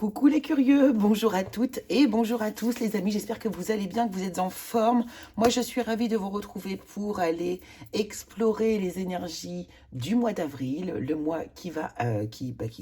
Coucou les curieux, bonjour à toutes et bonjour à tous les amis, j'espère que vous allez bien, que vous êtes en forme. Moi je suis ravie de vous retrouver pour aller explorer les énergies du mois d'avril, le mois qui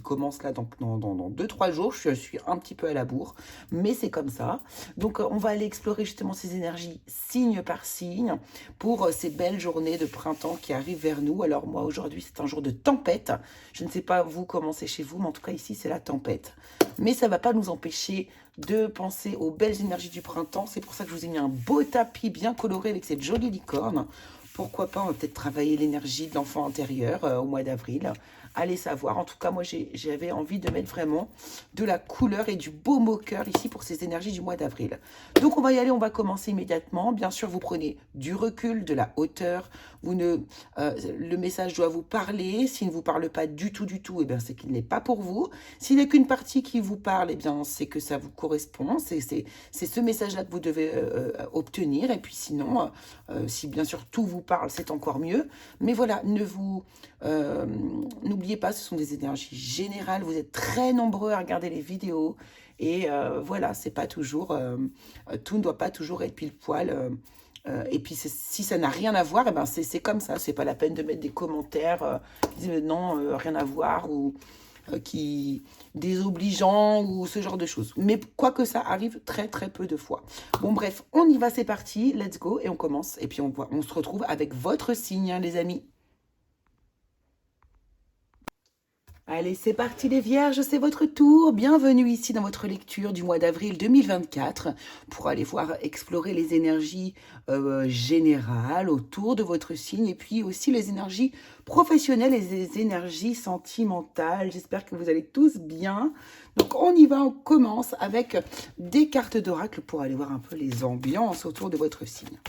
commence là dans 2-3 jours. Je suis un petit peu à la bourre, mais c'est comme ça. Donc on va aller explorer justement ces énergies signe par signe pour ces belles journées de printemps qui arrivent vers nous. Alors moi aujourd'hui c'est un jour de tempête, je ne sais pas vous comment c'est chez vous, mais en tout cas ici c'est la tempête. Mais ça ne va pas nous empêcher de penser aux belles énergies du printemps. C'est pour ça que je vous ai mis un beau tapis bien coloré avec cette jolie licorne. Pourquoi pas, on va peut-être travailler l'énergie de l'enfant intérieur au mois d'avril. Allez savoir. En tout cas, moi, j'avais envie de mettre vraiment de la couleur et du beau moqueur ici pour ces énergies du mois d'avril. Donc, on va y aller. On va commencer immédiatement. Bien sûr, vous prenez du recul, de la hauteur. Le message doit vous parler. S'il ne vous parle pas du tout, eh bien, c'est qu'il n'est pas pour vous. S'il n'est qu'une partie qui vous parle, eh bien, c'est que ça vous correspond. C'est ce message-là que vous devez obtenir. Et puis sinon, si bien sûr tout vous parle, c'est encore mieux. Mais voilà, n'oubliez pas, ce sont des énergies générales. Vous êtes très nombreux à regarder les vidéos. Et voilà, c'est pas toujours, tout ne doit pas toujours être pile poil. Et puis si ça n'a rien à voir, eh ben c'est comme ça. C'est pas la peine de mettre des commentaires qui disent non, rien à voir ou qui désobligeants ou ce genre de choses. Mais quoique ça arrive très très peu de fois. Bon bref, on y va, c'est parti, let's go et on commence. Et puis on se retrouve avec votre signe, hein, les amis. Allez, c'est parti les vierges, c'est votre tour. Bienvenue ici dans votre lecture du mois d'avril 2024 pour aller voir explorer les énergies générales autour de votre signe et puis aussi les énergies professionnelles et les énergies sentimentales. J'espère que vous allez tous bien. Donc on y va, on commence avec des cartes d'oracle pour aller voir un peu les ambiances autour de votre signe.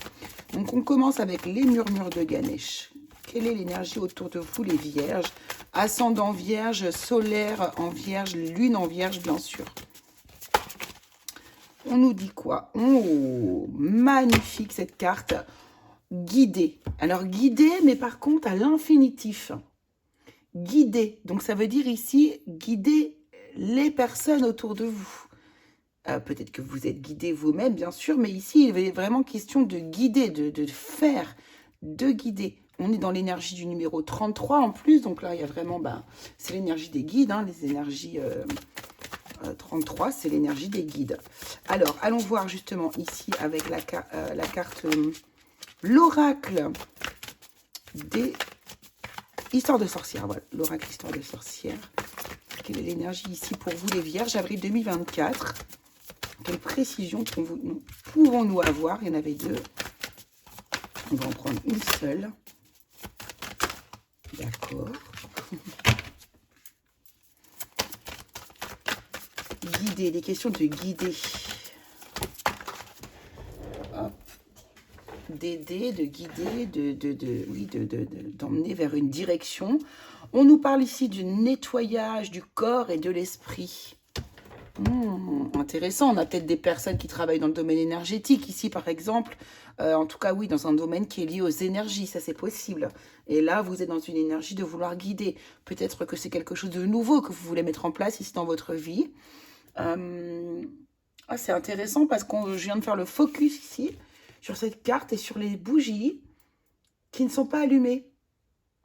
Donc on commence avec les murmures de Ganesh. Quelle est l'énergie autour de vous, les vierges? Ascendant vierge, solaire en vierge, lune en vierge, bien sûr. On nous dit quoi? Oh, magnifique cette carte. Guidé. Alors guidé, mais par contre à l'infinitif. Guidé. Donc ça veut dire ici guider les personnes autour de vous. Peut-être que vous êtes guidé vous-même, bien sûr, mais ici il est vraiment question de guider, de faire, de guider. On est dans l'énergie du numéro 33 en plus, donc là, il y a vraiment, c'est l'énergie des guides, hein, les énergies 33, c'est l'énergie des guides. Alors, allons voir justement ici avec la carte, l'oracle des histoires de sorcières. Voilà, l'oracle histoire de sorcières. Quelle est l'énergie ici pour vous, les vierges, avril 2024? Quelle précision pouvons-nous avoir? Il y en avait deux. On va en prendre une seule. D'accord. Guider, des questions de guider. Hop. D'aider, de guider, d'emmener vers une direction. On nous parle ici du nettoyage du corps et de l'esprit. Intéressant, on a peut-être des personnes qui travaillent dans le domaine énergétique ici par exemple, en tout cas oui, dans un domaine qui est lié aux énergies, ça c'est possible. Et là vous êtes dans une énergie de vouloir guider, peut-être que c'est quelque chose de nouveau que vous voulez mettre en place ici dans votre vie. C'est intéressant parce que je viens de faire le focus ici sur cette carte et sur les bougies qui ne sont pas allumées.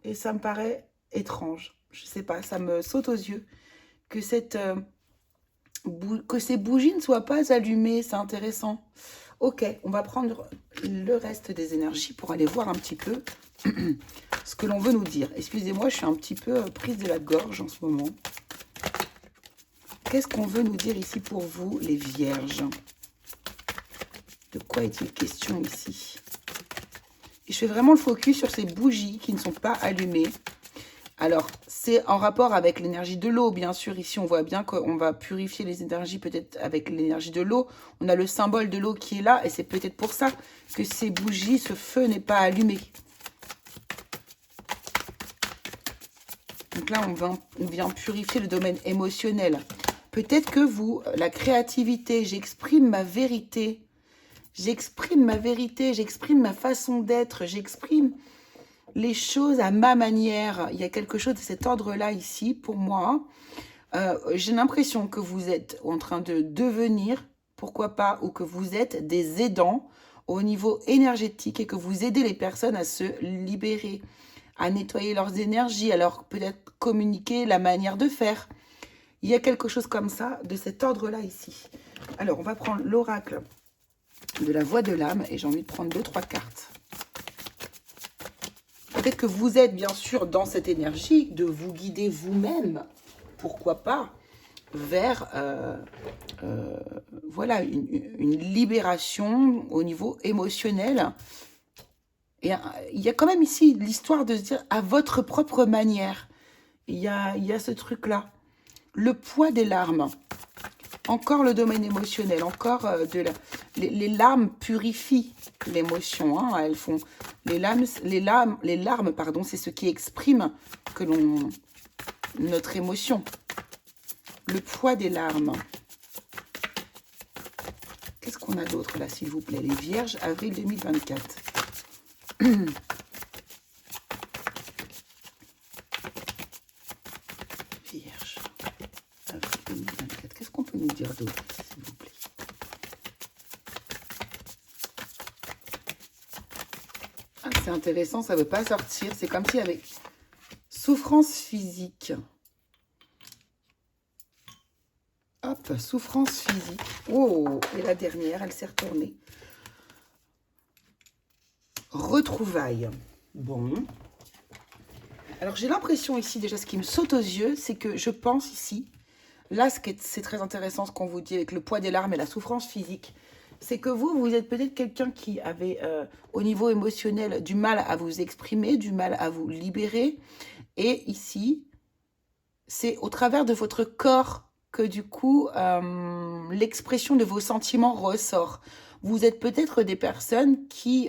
Et ça me paraît étrange, je sais pas, ça me saute aux yeux que que ces bougies ne soient pas allumées, c'est intéressant. Ok, on va prendre le reste des énergies pour aller voir un petit peu ce que l'on veut nous dire. Excusez-moi, je suis un petit peu prise de la gorge en ce moment. Qu'est-ce qu'on veut nous dire ici pour vous, les vierges? De quoi est-il question ici? Et je fais vraiment le focus sur ces bougies qui ne sont pas allumées. Alors, c'est en rapport avec l'énergie de l'eau, bien sûr. Ici, on voit bien qu'on va purifier les énergies peut-être avec l'énergie de l'eau. On a le symbole de l'eau qui est là et c'est peut-être pour ça que ces bougies, ce feu n'est pas allumé. Donc là, on vient purifier le domaine émotionnel. Peut-être que vous, la créativité, j'exprime ma vérité. J'exprime ma vérité, j'exprime ma façon d'être, j'exprime les choses à ma manière. Il y a quelque chose de cet ordre-là ici, pour moi. J'ai l'impression que vous êtes en train de devenir, pourquoi pas, ou que vous êtes des aidants au niveau énergétique et que vous aidez les personnes à se libérer, à nettoyer leurs énergies, à leur peut-être communiquer la manière de faire. Il y a quelque chose comme ça, de cet ordre-là ici. Alors, on va prendre l'oracle de la voix de l'âme et j'ai envie de prendre 2-3 cartes. Peut-être que vous êtes bien sûr dans cette énergie de vous guider vous-même, pourquoi pas, vers voilà, une libération au niveau émotionnel. Et il y a quand même ici l'histoire de se dire à votre propre manière. Il y a ce truc-là. Le poids des larmes. Encore le domaine émotionnel. Encore les larmes purifient l'émotion. Hein, elles font les larmes, pardon, c'est ce qui exprime que notre émotion. Le poids des larmes. Qu'est-ce qu'on a d'autre là, s'il vous plaît? Les Vierges, avril 2024. Vierge, avril 2024. Qu'est-ce qu'on peut nous dire d'autre, s'il vous plaît? Ah, c'est intéressant, ça ne veut pas sortir. C'est comme s'il y avait souffrance physique. Hop, souffrance physique. Oh, et la dernière, elle s'est retournée. Retrouvailles. Bon. Alors, j'ai l'impression ici, déjà, ce qui me saute aux yeux, c'est que je pense ici, là, c'est très intéressant ce qu'on vous dit avec le poids des larmes et la souffrance physique, c'est que vous êtes peut-être quelqu'un qui avait, au niveau émotionnel, du mal à vous exprimer, du mal à vous libérer. Et ici, c'est au travers de votre corps que du coup, l'expression de vos sentiments ressort. Vous êtes peut-être des personnes qui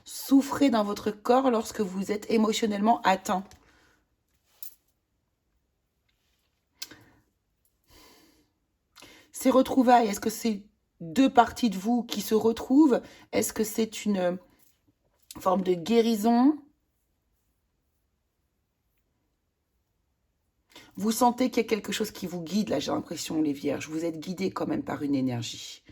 souffrez dans votre corps lorsque vous êtes émotionnellement atteint. Ces retrouvailles, est-ce que c'est deux parties de vous qui se retrouvent? Est-ce que c'est une forme de guérison? Vous sentez qu'il y a quelque chose qui vous guide, là, j'ai l'impression, les Vierges. Vous êtes guidés quand même par une énergie.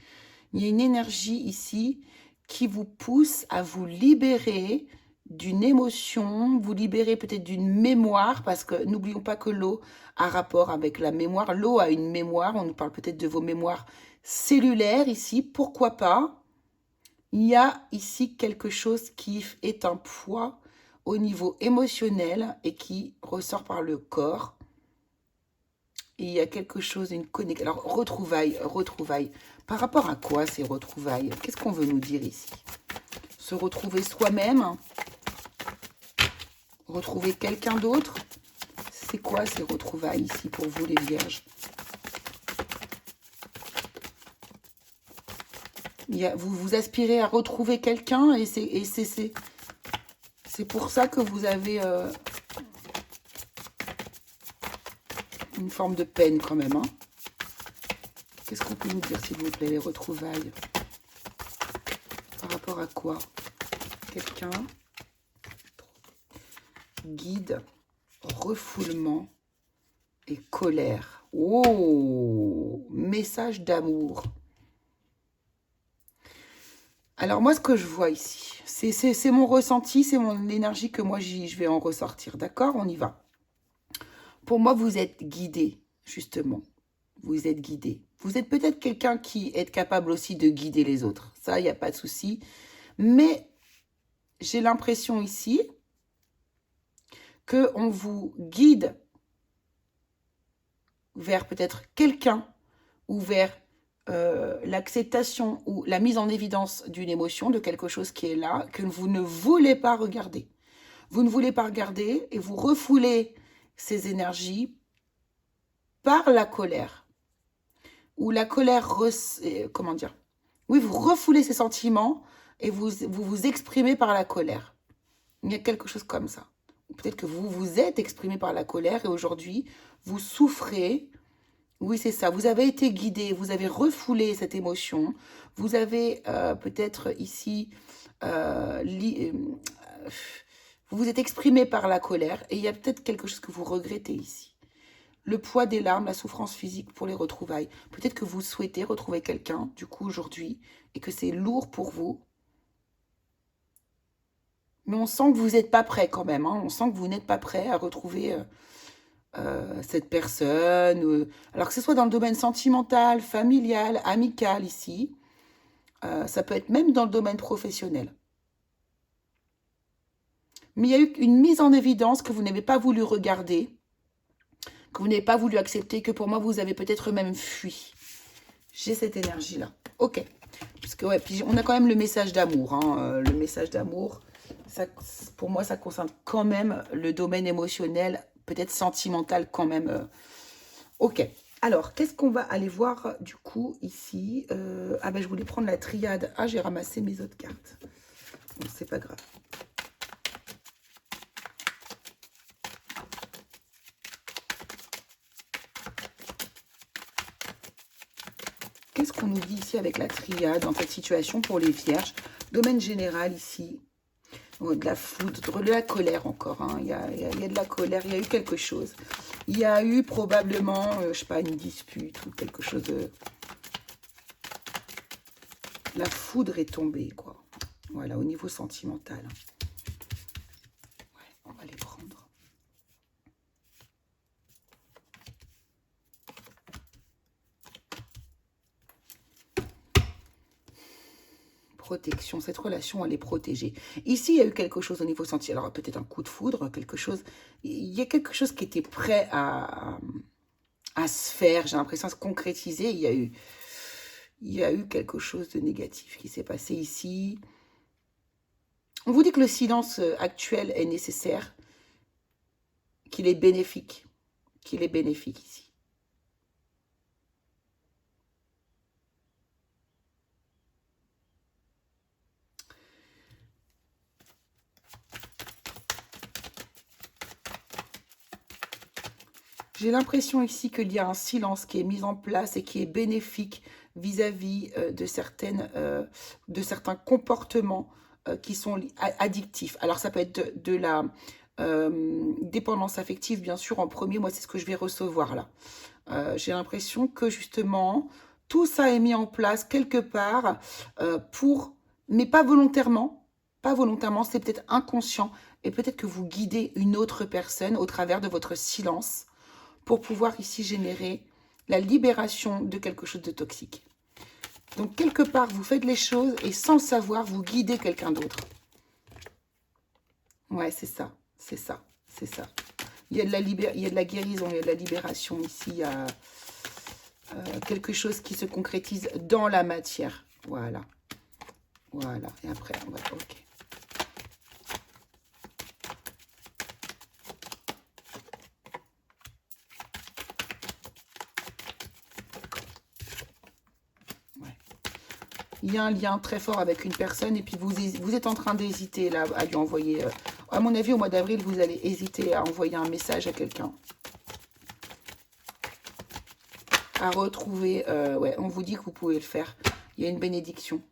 Il y a une énergie ici qui vous pousse à vous libérer d'une émotion, vous libérer peut-être d'une mémoire, parce que n'oublions pas que l'eau a rapport avec la mémoire. L'eau a une mémoire, on nous parle peut-être de vos mémoires cellulaires ici, pourquoi pas. Il y a ici quelque chose qui est un poids au niveau émotionnel et qui ressort par le corps. Et il y a quelque chose, une connexion. Alors, retrouvailles. Par rapport à quoi ces retrouvailles? Qu'est-ce qu'on veut nous dire ici? Se retrouver soi-même? Retrouver quelqu'un d'autre? C'est quoi ces retrouvailles ici pour vous, les Vierges? Vous aspirez à retrouver quelqu'un et c'est pour ça que vous avez une forme de peine quand même. Hein. Qu'est-ce qu'on peut nous dire, s'il vous plaît, les retrouvailles? Par rapport à quoi? Quelqu'un, guide, refoulement et colère. Oh, message d'amour. Alors moi, ce que je vois ici, c'est mon ressenti, c'est mon énergie que moi, je vais en ressortir. D'accord? On y va. Pour moi, vous êtes guidé, justement. Vous êtes guidé. Vous êtes peut-être quelqu'un qui est capable aussi de guider les autres. Ça, il n'y a pas de souci. Mais j'ai l'impression ici qu'on vous guide vers peut-être quelqu'un ou vers l'acceptation ou la mise en évidence d'une émotion, de quelque chose qui est là, que vous ne voulez pas regarder. Vous ne voulez pas regarder et vous refoulez ces énergies par la colère. Ou la colère, comment dire? Oui, vous refoulez ces sentiments et vous exprimez par la colère. Il y a quelque chose comme ça. Peut-être que vous vous êtes exprimé par la colère et aujourd'hui, vous souffrez. Oui, c'est ça. Vous avez été guidé, vous avez refoulé cette émotion. Vous avez peut-être ici... vous vous êtes exprimé par la colère et il y a peut-être quelque chose que vous regrettez ici. le poids des larmes, la souffrance physique pour les retrouvailles. Peut-être que vous souhaitez retrouver quelqu'un, du coup, aujourd'hui, et que c'est lourd pour vous. Mais on sent que vous n'êtes pas prêt quand même. Hein. On sent que vous n'êtes pas prêt à retrouver cette personne. Alors que ce soit dans le domaine sentimental, familial, amical ici. Ça peut être même dans le domaine professionnel. Mais il y a eu une mise en évidence que vous n'avez pas voulu regarder, que vous n'avez pas voulu accepter, que pour moi, vous avez peut-être même fui. J'ai cette énergie-là. Ok. Parce que, ouais, puis on a quand même le message d'amour. Hein. Le message d'amour, pour moi, ça concerne quand même le domaine émotionnel, peut-être sentimental quand même. Ok. Alors, qu'est-ce qu'on va aller voir du coup ici Ah ben, je voulais prendre la triade. Ah, j'ai ramassé mes autres cartes. Bon, c'est pas grave. Qu'est-ce qu'on nous dit ici avec la triade dans cette situation pour les vierges? Domaine général ici. De la foudre, de la colère encore. Hein. Il y a de la colère, il y a eu quelque chose. Il y a eu probablement, je sais pas, une dispute ou quelque chose de... La foudre est tombée, quoi. Voilà, au niveau sentimental. Ouais, on va les prendre. Protection, cette relation, elle est protégée. Ici, il y a eu quelque chose au niveau sentimental. Alors, peut-être un coup de foudre, quelque chose... Il y a quelque chose qui était prêt à se faire. J'ai l'impression de se concrétiser. Il y a eu quelque chose de négatif qui s'est passé ici. On vous dit que le silence actuel est nécessaire, qu'il est bénéfique ici. J'ai l'impression ici qu'il y a un silence qui est mis en place et qui est bénéfique vis-à-vis de certains comportements qui sont addictifs. Alors, ça peut être de la dépendance affective, bien sûr, en premier. Moi, c'est ce que je vais recevoir là. J'ai l'impression que, justement, tout ça est mis en place quelque part mais pas volontairement. Pas volontairement, c'est peut-être inconscient. Et peut-être que vous guidez une autre personne au travers de votre silence pour pouvoir ici générer la libération de quelque chose de toxique. Donc, quelque part, vous faites les choses et sans le savoir, vous guidez quelqu'un d'autre. Ouais, c'est ça, c'est ça, c'est ça. Il y a de la guérison, il y a de la libération ici. Il y a quelque chose qui se concrétise dans la matière. Voilà. Voilà. Et après, on va... Ok. Il y a un lien très fort avec une personne et puis vous êtes en train d'hésiter là à lui envoyer... à mon avis, au mois d'avril, vous allez hésiter à envoyer un message à quelqu'un. À retrouver... ouais, on vous dit que vous pouvez le faire. Il y a une bénédiction.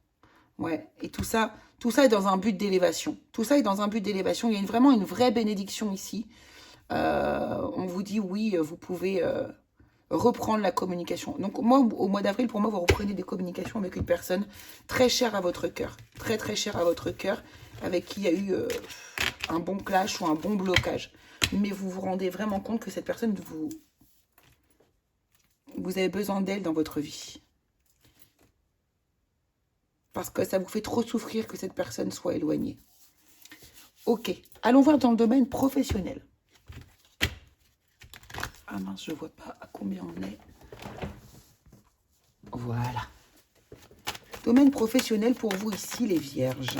Ouais, et tout ça est dans un but d'élévation. Tout ça est dans un but d'élévation. Il y a vraiment une vraie bénédiction ici. On vous dit oui, vous pouvez... reprendre la communication. Donc moi, au mois d'avril, pour moi, vous reprenez des communications avec une personne très chère à votre cœur. Très, très chère à votre cœur, avec qui il y a eu un bon clash ou un bon blocage. Mais vous vous rendez vraiment compte que cette personne, vous avez besoin d'elle dans votre vie. Parce que ça vous fait trop souffrir que cette personne soit éloignée. Ok, allons voir dans le domaine professionnel. Ah mince, je ne vois pas à combien on est. Voilà. Domaine professionnel pour vous ici, les vierges.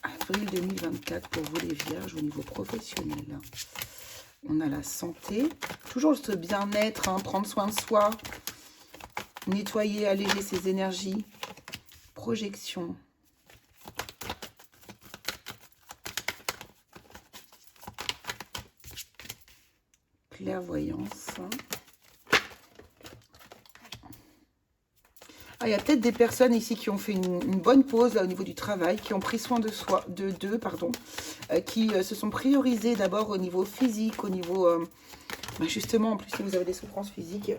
Avril 2024 pour vous, les vierges, au niveau professionnel. On a la santé. Toujours ce bien-être, hein, prendre soin de soi. Nettoyer, alléger ses énergies. Projection. Clairvoyance. Ah, il y a peut-être des personnes ici qui ont fait une bonne pause là, au niveau du travail, qui ont pris soin de soi, d'eux, pardon, qui se sont priorisés d'abord au niveau physique, au niveau... bah, justement, en plus, si vous avez des souffrances physiques,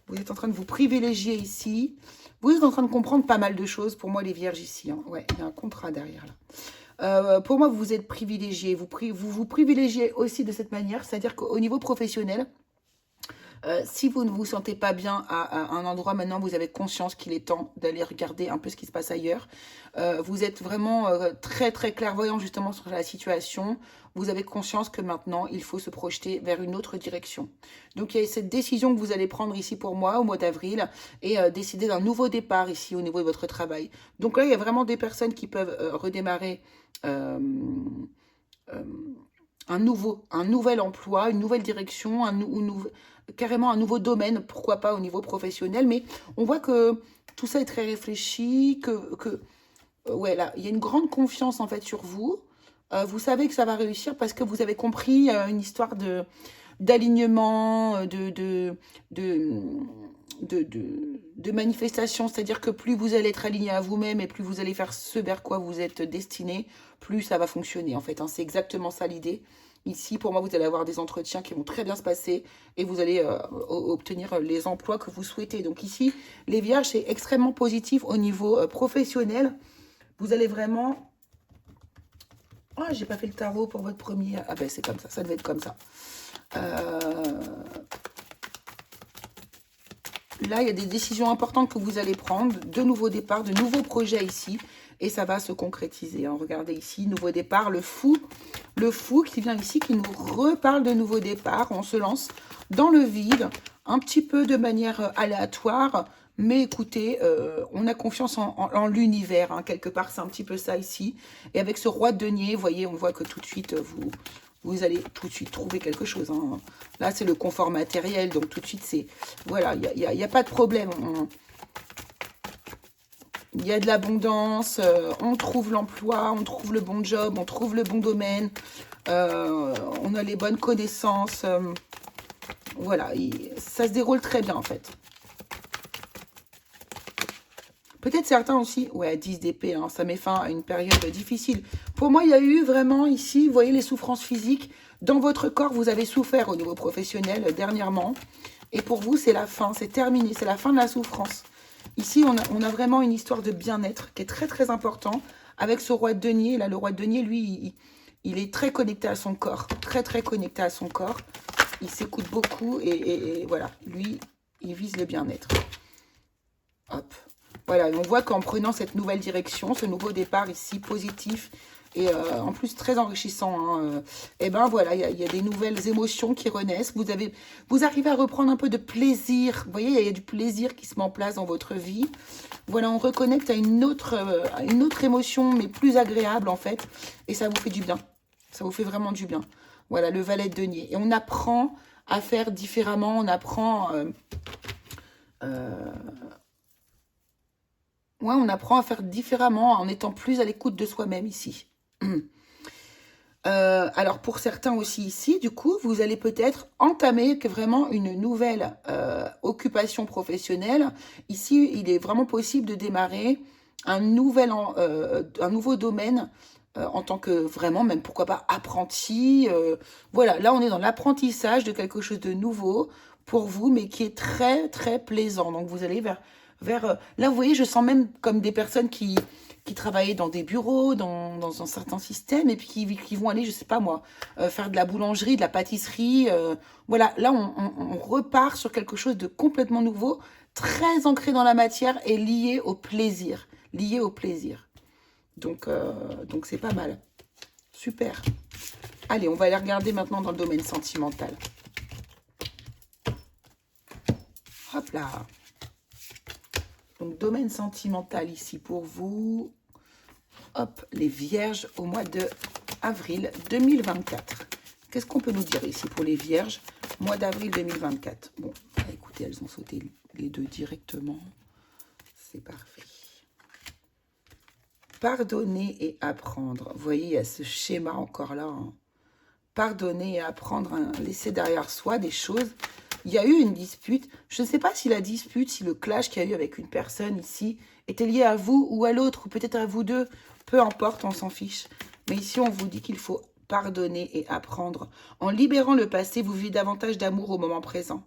vous êtes en train de vous privilégier ici. Vous êtes en train de comprendre pas mal de choses. Pour moi, les vierges ici, hein. Ouais, il y a un contrat derrière là. Pour moi, vous êtes privilégiés. Vous privilégiez aussi de cette manière. C'est-à-dire qu'au niveau professionnel, si vous ne vous sentez pas bien à un endroit, maintenant vous avez conscience qu'il est temps d'aller regarder un peu ce qui se passe ailleurs. Vous êtes vraiment très très clairvoyant justement sur la situation. Vous avez conscience que maintenant il faut se projeter vers une autre direction. Donc il y a cette décision que vous allez prendre ici pour moi au mois d'avril et décider d'un nouveau départ ici au niveau de votre travail. Donc là il y a vraiment des personnes qui peuvent redémarrer euh, euh, un nouvel emploi, une nouvelle direction, carrément un nouveau domaine, pourquoi pas au niveau professionnel. Mais on voit que tout ça est très réfléchi, ouais, là, il y a une grande confiance en fait sur vous. Vous savez que ça va réussir parce que vous avez compris une histoire d'alignement, de manifestation. C'est-à-dire que plus vous allez être aligné à vous-même et plus vous allez faire ce vers quoi vous êtes destiné, plus ça va fonctionner en fait, hein. C'est exactement ça l'idée. Ici, pour moi, vous allez avoir des entretiens qui vont très bien se passer et vous allez obtenir les emplois que vous souhaitez. Donc ici, les vierges, c'est extrêmement positif au niveau professionnel. Vous allez vraiment... Oh, j'ai pas fait le tarot pour votre premier... Ah ben, c'est comme ça devait être comme ça. Là, il y a des décisions importantes que vous allez prendre, de nouveaux départs, de nouveaux projets ici, et ça va se concrétiser, hein. Regardez ici, nouveau départ, le fou qui vient ici, qui nous reparle de nouveaux départs. On se lance dans le vide, un petit peu de manière aléatoire, mais écoutez, on a confiance en l'univers, hein. Quelque part, c'est un petit peu ça ici. Et avec ce roi de denier, vous voyez, on voit que tout de suite, vous allez tout de suite trouver quelque chose, hein. Là, c'est le confort matériel, donc tout de suite, c'est... Voilà, il y a pas de problème. Il y a de l'abondance, on trouve l'emploi, on trouve le bon job, on trouve le bon domaine, on a les bonnes connaissances. Voilà, ça se déroule très bien, en fait. Peut-être certains aussi, ouais, 10 d'épée, hein, ça met fin à une période difficile. Pour moi, il y a eu vraiment ici, vous voyez, les souffrances physiques. Dans votre corps, vous avez souffert au niveau professionnel dernièrement. Et pour vous, c'est la fin, c'est terminé, c'est la fin de la souffrance. Ici, on a vraiment une histoire de bien-être qui est très, très important. Avec ce roi de denier, là, le roi de denier, lui, il est très connecté à son corps. Très, très connecté à son corps. Il s'écoute beaucoup et voilà, lui, il vise le bien-être. Hop. Voilà, on voit qu'en prenant cette nouvelle direction, ce nouveau départ ici positif et en plus très enrichissant, hein, et ben voilà, il y a des nouvelles émotions qui renaissent. Vous arrivez à reprendre un peu de plaisir. Vous voyez, il y a du plaisir qui se met en place dans votre vie. Voilà, on reconnecte à une autre émotion, mais plus agréable en fait, et ça vous fait du bien. Ça vous fait vraiment du bien. Voilà, le valet de denier. Et on apprend à faire différemment, on apprend... ouais, on apprend à faire différemment en étant plus à l'écoute de soi-même ici. Alors, pour certains aussi ici, du coup, vous allez peut-être entamer vraiment une nouvelle occupation professionnelle. Ici, il est vraiment possible de démarrer un nouveau domaine en tant que vraiment, même pourquoi pas, apprenti. Voilà, là, on est dans l'apprentissage de quelque chose de nouveau pour vous, mais qui est très, très plaisant. Donc, vous allez vers là, vous voyez, je sens même comme des personnes qui travaillaient dans des bureaux, dans un certain système, et puis qui vont aller, je sais pas moi, faire de la boulangerie, de la pâtisserie. Voilà, là, on repart sur quelque chose de complètement nouveau, très ancré dans la matière et lié au plaisir. Lié au plaisir. Donc c'est pas mal. Super. Allez, on va aller regarder maintenant dans le domaine sentimental. Hop là. Donc, domaine sentimental ici pour vous. Hop, les vierges au mois de avril 2024. Qu'est-ce qu'on peut nous dire ici pour les vierges, mois d'avril 2024? Bon, écoutez, elles ont sauté les deux directement. C'est parfait. Pardonner et apprendre. Vous voyez, il y a ce schéma encore là, hein. Pardonner et apprendre, hein, laisser derrière soi des choses. Il y a eu une dispute. Je ne sais pas si la dispute, si le clash qu'il y a eu avec une personne ici était lié à vous ou à l'autre, ou peut-être à vous deux. Peu importe, on s'en fiche. Mais ici, on vous dit qu'il faut pardonner et apprendre. En libérant le passé, vous vivez davantage d'amour au moment présent.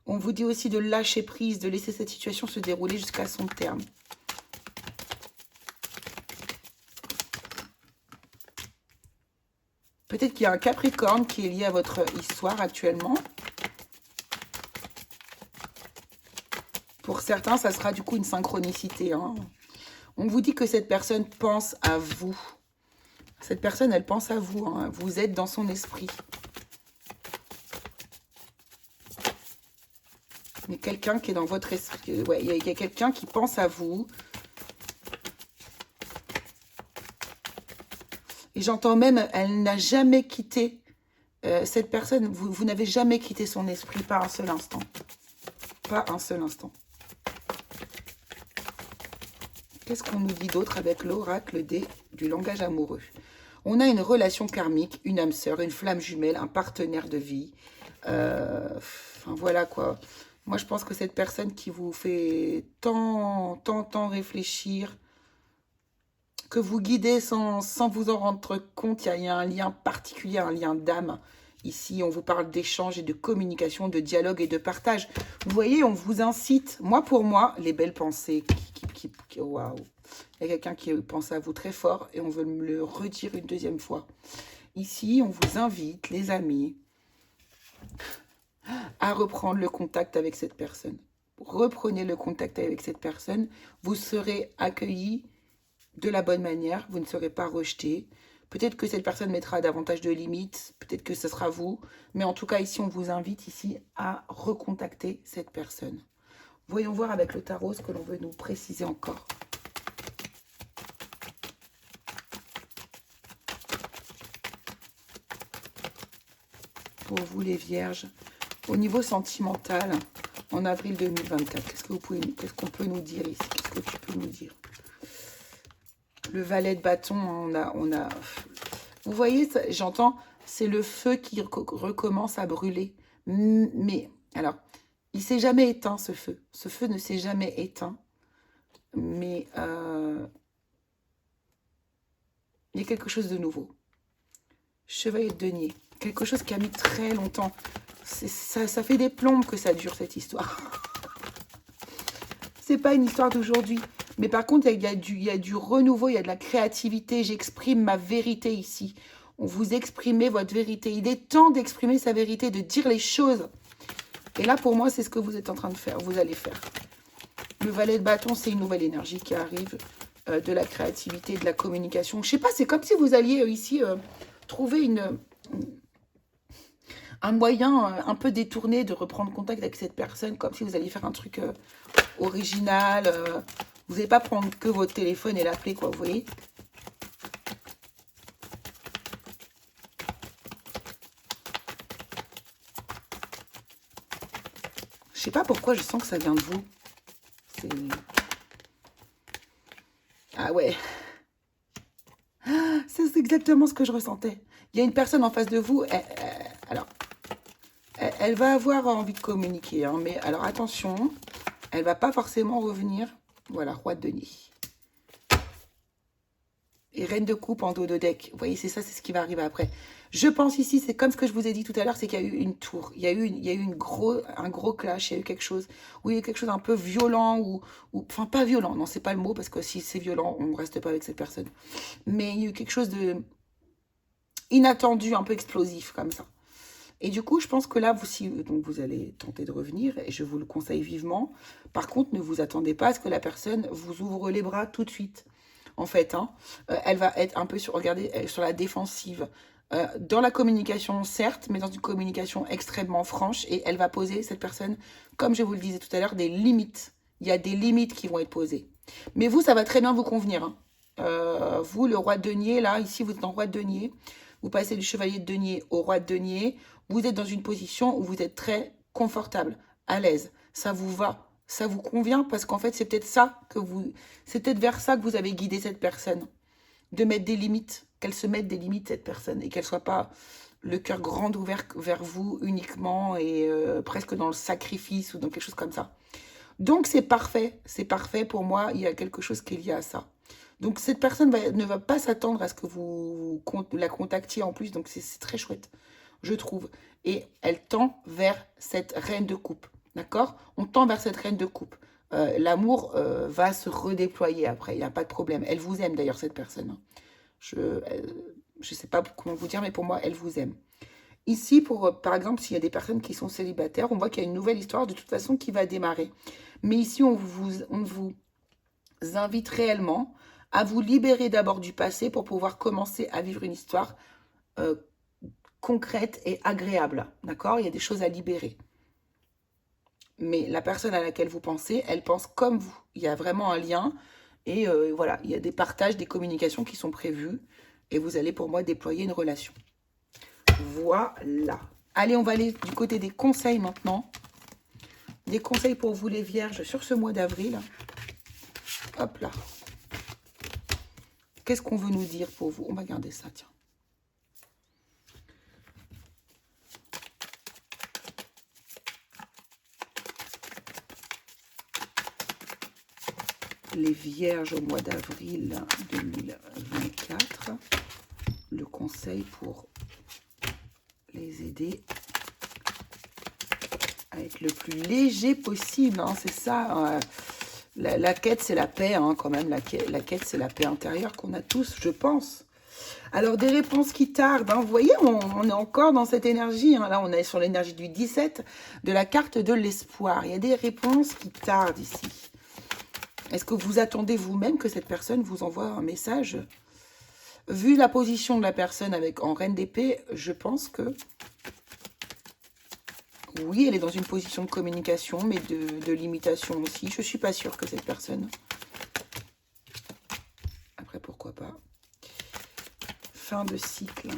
On vous dit aussi de lâcher prise, de laisser cette situation se dérouler jusqu'à son terme. Peut-être qu'il y a un Capricorne qui est lié à votre histoire actuellement. Pour certains, ça sera du coup une synchronicité. Hein. On vous dit que cette personne pense à vous. Cette personne, elle pense à vous. Hein. Vous êtes dans son esprit. Mais quelqu'un qui est dans votre esprit. Ouais, il y a quelqu'un qui pense à vous. Et j'entends même, elle n'a jamais quitté cette personne. Vous n'avez jamais quitté son esprit, pas un seul instant. Pas un seul instant. Qu'est-ce qu'on nous dit d'autre avec l'oracle du langage amoureux? On a une relation karmique, une âme sœur, une flamme jumelle, un partenaire de vie. Enfin, voilà quoi. Moi, je pense que cette personne qui vous fait tant réfléchir, que vous guidez sans vous en rendre compte, il y a un lien particulier, un lien d'âme. Ici, on vous parle d'échange et de communication, de dialogue et de partage. Vous voyez, on vous incite, moi pour moi, les belles pensées. Waouh. Il y a quelqu'un qui pense à vous très fort et on veut me le redire une deuxième fois. Ici, on vous invite, les amis, à reprendre le contact avec cette personne. Reprenez le contact avec cette personne. Vous serez accueillis de la bonne manière, vous ne serez pas rejeté. Peut-être que cette personne mettra davantage de limites, peut-être que ce sera vous, mais en tout cas ici on vous invite ici à recontacter cette personne. Voyons voir avec le tarot ce que l'on veut nous préciser encore. Pour vous les vierges, au niveau sentimental, en avril 2024, qu'est-ce qu'on peut nous dire ici? Qu'est-ce que tu peux nous dire? Le valet de bâton, on a... Vous voyez, j'entends, c'est le feu qui recommence à brûler. Mais, alors, il ne s'est jamais éteint, ce feu. Ce feu ne s'est jamais éteint. Mais il y a quelque chose de nouveau. Chevalier de denier. Quelque chose qui a mis très longtemps. Ça fait des plombes que ça dure, cette histoire. C'est pas une histoire d'aujourd'hui. Mais par contre, il y a du renouveau, il y a de la créativité. J'exprime ma vérité ici. On vous exprimez votre vérité. Il est temps d'exprimer sa vérité, de dire les choses. Et là, pour moi, c'est ce que vous êtes en train de faire. Vous allez faire. Le valet de bâton, c'est une nouvelle énergie qui arrive. De la créativité, de la communication. Je sais pas, c'est comme si vous alliez ici trouver un moyen un peu détourné de reprendre contact avec cette personne. Comme si vous alliez faire un truc original. Vous n'allez pas prendre que votre téléphone et l'appeler, quoi, vous voyez? Je sais pas pourquoi je sens que ça vient de vous. Ah ouais. C'est exactement ce que je ressentais. Il y a une personne en face de vous. Elle va avoir envie de communiquer. Hein, mais alors attention, elle va pas forcément revenir. Voilà, roi de denier. Et reine de coupe en dos de deck. Vous voyez, c'est ça, c'est ce qui va arriver après. Je pense ici, c'est comme ce que je vous ai dit tout à l'heure, c'est qu'il y a eu une tour. Il y a eu un gros clash, il y a eu quelque chose. Oui, il y a eu quelque chose un peu violent. Enfin, pas violent, non, c'est pas le mot, parce que si c'est violent, on ne reste pas avec cette personne. Mais il y a eu quelque chose de inattendu, un peu explosif, comme ça. Et du coup, je pense que là, donc vous allez tenter de revenir, et je vous le conseille vivement. Par contre, ne vous attendez pas à ce que la personne vous ouvre les bras tout de suite. En fait, hein, elle va être un peu sur la défensive. Dans la communication, certes, mais dans une communication extrêmement franche. Et elle va poser, cette personne, comme je vous le disais tout à l'heure, des limites. Il y a des limites qui vont être posées. Mais vous, ça va très bien vous convenir. Hein. Vous, le roi de denier, là, ici, vous êtes en roi de denier. Vous passez du chevalier de denier au roi de denier. Vous êtes dans une position où vous êtes très confortable, à l'aise. Ça vous va, ça vous convient parce qu'en fait, c'est peut-être c'est peut-être vers ça que vous avez guidé cette personne. De mettre des limites, qu'elle se mette des limites, cette personne, et qu'elle soit pas le cœur grand ouvert vers vous uniquement et presque dans le sacrifice ou dans quelque chose comme ça. Donc c'est parfait pour moi, il y a quelque chose qui est lié à ça. Donc cette personne ne va pas s'attendre à ce que vous la contactiez en plus, donc c'est très chouette, je trouve. Et elle tend vers cette reine de coupe, d'accord? On tend vers cette reine de coupe. L'amour va se redéployer après, il n'y a pas de problème. Elle vous aime d'ailleurs, cette personne, hein. Je ne sais pas comment vous dire, mais pour moi, elle vous aime. Ici, par exemple, s'il y a des personnes qui sont célibataires, on voit qu'il y a une nouvelle histoire de toute façon qui va démarrer. Mais ici, on vous invite réellement à vous libérer d'abord du passé pour pouvoir commencer à vivre une histoire concrète et agréable. D'accord? Il y a des choses à libérer. Mais la personne à laquelle vous pensez, elle pense comme vous. Il y a vraiment un lien. Et voilà, il y a des partages, des communications qui sont prévues. Et vous allez pour moi déployer une relation. Voilà. Allez, on va aller du côté des conseils maintenant. Des conseils pour vous les vierges sur ce mois d'avril. Hop là. Qu'est-ce qu'on veut nous dire pour vous? On va garder ça, tiens. Les vierges au mois d'avril 2024. Le conseil pour les aider à être le plus léger possible, hein, c'est ça. La quête, c'est la paix, hein, quand même. La quête, c'est la paix intérieure qu'on a tous, je pense. Alors, des réponses qui tardent. Hein, vous voyez, on est encore dans cette énergie. Hein, là, on est sur l'énergie du 17 de la carte de l'espoir. Il y a des réponses qui tardent ici. Est-ce que vous attendez vous-même que cette personne vous envoie un message? Vu la position de la personne en reine d'épée, je pense que... Oui, elle est dans une position de communication, mais de limitation aussi. Je ne suis pas sûre que cette personne... Après, pourquoi pas. Fin de cycle.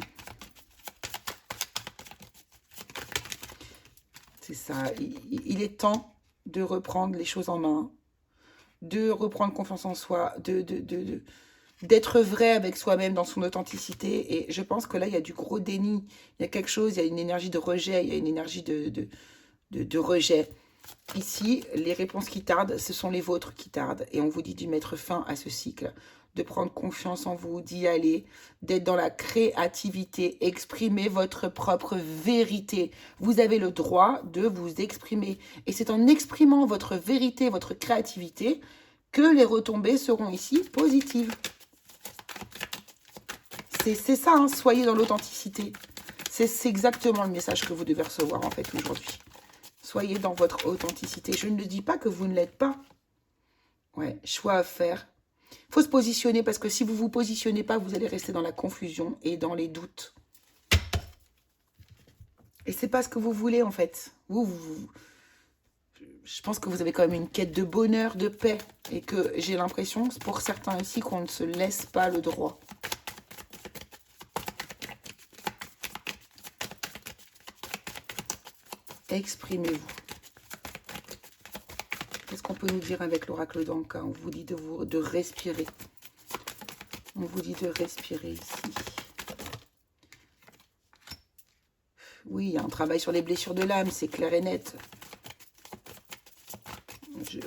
C'est ça. Il est temps de reprendre les choses en main, de reprendre confiance en soi, d'être vrai avec soi-même dans son authenticité. Et je pense que là, il y a du gros déni. Il y a quelque chose, il y a une énergie de rejet, il y a une énergie de rejet. Ici, les réponses qui tardent, ce sont les vôtres qui tardent. Et on vous dit de mettre fin à ce cycle, de prendre confiance en vous, d'y aller, d'être dans la créativité, exprimer votre propre vérité. Vous avez le droit de vous exprimer. Et c'est en exprimant votre vérité, votre créativité, que les retombées seront ici positives. C'est ça, hein, soyez dans l'authenticité. C'est exactement le message que vous devez recevoir en fait aujourd'hui. Soyez dans votre authenticité. Je ne dis pas que vous ne l'êtes pas. Ouais, choix à faire. Il faut se positionner parce que si vous ne vous positionnez pas, vous allez rester dans la confusion et dans les doutes. Et c'est pas ce que vous voulez en fait. Je pense que vous avez quand même une quête de bonheur, de paix. Et que j'ai l'impression, pour certains ici, qu'on ne se laisse pas le droit. Exprimez-vous. Qu'est-ce qu'on peut nous dire avec l'oracle d'Anka? On vous dit de respirer. On vous dit de respirer ici. Oui, il y a un travail sur les blessures de l'âme, c'est clair et net.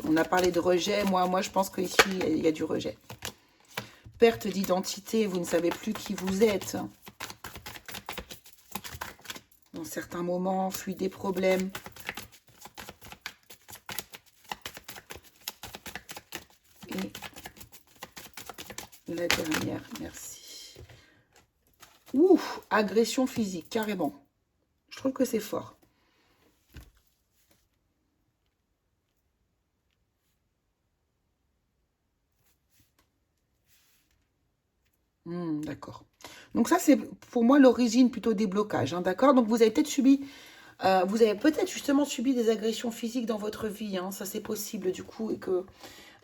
On a parlé de rejet. Moi, je pense qu'ici, il y a du rejet. Perte d'identité, vous ne savez plus qui vous êtes. Dans certains moments, fuit des problèmes. Et la dernière, merci. Ouh, agression physique, carrément. Je trouve que c'est fort. D'accord. Donc ça, c'est pour moi l'origine plutôt des blocages. Hein, d'accord. Donc vous avez peut-être subi... vous avez peut-être justement subi des agressions physiques dans votre vie. Hein, ça, c'est possible du coup. Et que...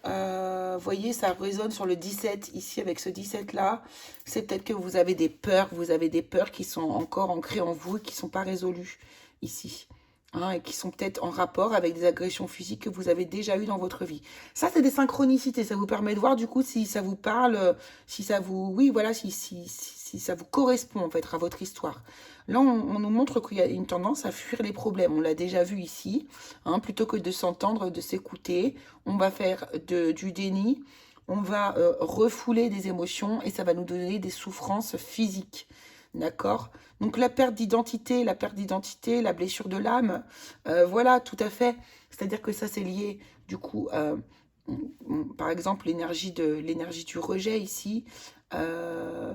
vous voyez, ça résonne sur le 17 ici avec ce 17-là. C'est peut-être que vous avez des peurs. Vous avez des peurs qui sont encore ancrées en vous et qui ne sont pas résolues ici. hein, et qui sont peut-être en rapport avec des agressions physiques que vous avez déjà eues dans votre vie. Ça, c'est des synchronicités. Ça vous permet de voir, du coup, si ça vous parle, si ça vous... Oui, voilà, si ça vous correspond, en fait, à votre histoire. Là, on nous montre qu'il y a une tendance à fuir les problèmes. On l'a déjà vu ici. Hein, plutôt que de s'entendre, de s'écouter, on va faire du déni. On va refouler des émotions et ça va nous donner des souffrances physiques. D'accord? Donc la perte d'identité, la blessure de l'âme, voilà, tout à fait. C'est-à-dire que ça, c'est lié, du coup, par exemple, l'énergie du rejet ici. euh,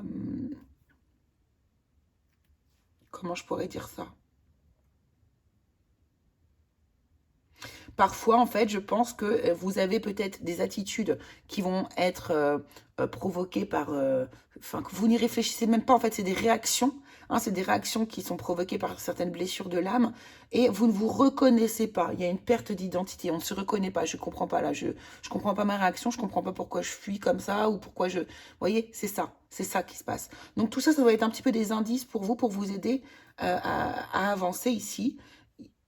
comment je pourrais dire ça? Parfois, en fait, je pense que vous avez peut-être des attitudes qui vont être provoquées par... Enfin, que vous n'y réfléchissez même pas, en fait, c'est des réactions. Hein, c'est des réactions qui sont provoquées par certaines blessures de l'âme et vous ne vous reconnaissez pas. Il y a une perte d'identité, on ne se reconnaît pas. Je ne comprends pas là, je comprends pas ma réaction, je ne comprends pas pourquoi je fuis comme ça ou pourquoi je... Vous voyez, c'est ça qui se passe. Donc tout ça, ça doit être un petit peu des indices pour vous aider à avancer ici.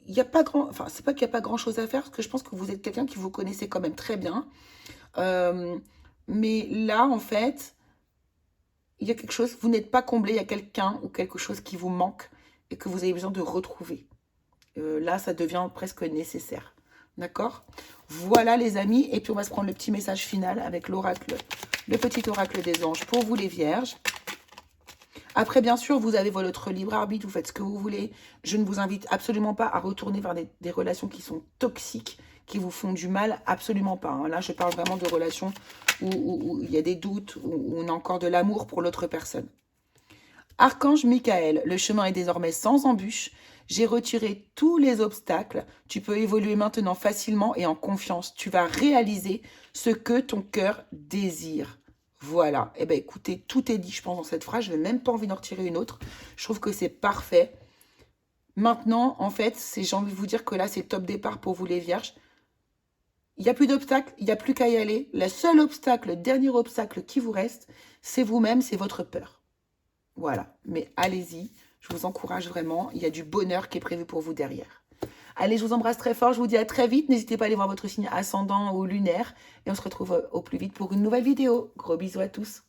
Il n'y a pas grand, enfin, c'est pas qu'il n'y a pas grand-chose à faire, parce que je pense que vous êtes quelqu'un qui vous connaissez quand même très bien. Euh, mais là, en fait, il y a quelque chose, vous n'êtes pas comblé, il y a quelqu'un ou quelque chose qui vous manque et que vous avez besoin de retrouver. Là, ça devient presque nécessaire. D'accord? Voilà les amis, et puis on va se prendre le petit message final avec l'oracle, le petit oracle des anges pour vous les vierges. Après, bien sûr, vous avez votre libre arbitre, vous faites ce que vous voulez. Je ne vous invite absolument pas à retourner vers des relations qui sont toxiques, qui vous font du mal, absolument pas. Hein. Là, je parle vraiment de relations où il y a des doutes, où on a encore de l'amour pour l'autre personne. Archange Michael, le chemin est désormais sans embûche. J'ai retiré tous les obstacles. Tu peux évoluer maintenant facilement et en confiance. Tu vas réaliser ce que ton cœur désire. Voilà. Eh bien, écoutez, tout est dit, je pense, dans cette phrase. Je n'ai même pas envie d'en retirer une autre. Je trouve que c'est parfait. Maintenant, en fait, j'ai envie de vous dire que là, c'est top départ pour vous les vierges. Il n'y a plus d'obstacle, il n'y a plus qu'à y aller. Le seul obstacle, le dernier obstacle qui vous reste, c'est vous-même, c'est votre peur. Voilà, mais allez-y, je vous encourage vraiment, il y a du bonheur qui est prévu pour vous derrière. Allez, je vous embrasse très fort, je vous dis à très vite, n'hésitez pas à aller voir votre signe ascendant ou lunaire, et on se retrouve au plus vite pour une nouvelle vidéo. Gros bisous à tous.